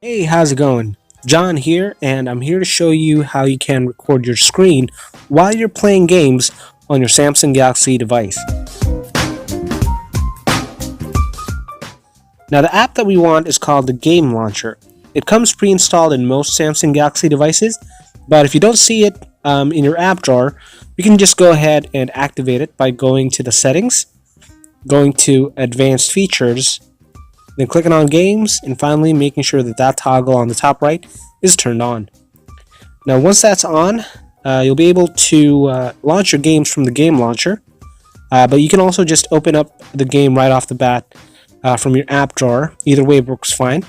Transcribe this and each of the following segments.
Hey, how's it going? John here, and I'm here to show you how you can record your screen while you're playing games on your Samsung Galaxy device. Now, the app that we want is called the Game Launcher. It comes pre-installed in most Samsung Galaxy devices, but if you don't see it in your app drawer, you can just go ahead and activate it by going to the settings, going to advanced features, then clicking on games, and finally making sure that toggle on the top right is turned on. Now once that's on, you'll be able to launch your games from the game launcher, but you can also just open up the game right off the bat from your app drawer. Either way works fine.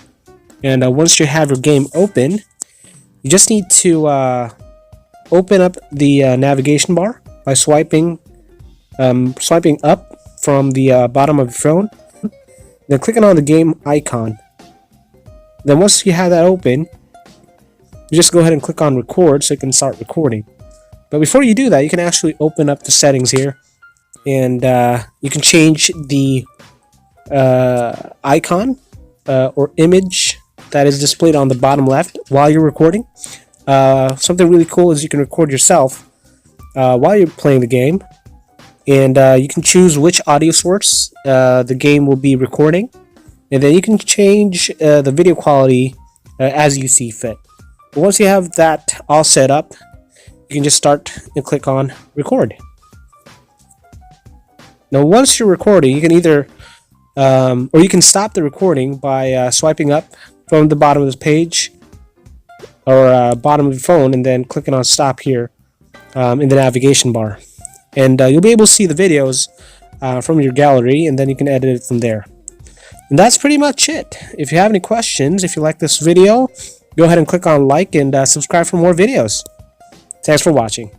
And once you have your game open, you just need to open up the navigation bar by swiping up from the bottom of your phone, then clicking on the game icon. Then once you have that open, you just go ahead and click on record so you can start recording. But before you do that, you can actually open up the settings here, and you can change the icon or image that is displayed on the bottom left while you're recording. Something really cool is you can record yourself while you're playing the game, and you can choose which audio source the game will be recording, and then you can change the video quality as you see fit. But once you have that all set up, you can just start and click on record. Now once you're recording, you can either or you can stop the recording by swiping up from the bottom of the page or bottom of your phone and then clicking on stop here in the navigation bar. And you'll be able to see the videos from your gallery, and then you can edit it from there. And that's pretty much it. If you have any questions, if you like this video, go ahead and click on like and subscribe for more videos. Thanks for watching.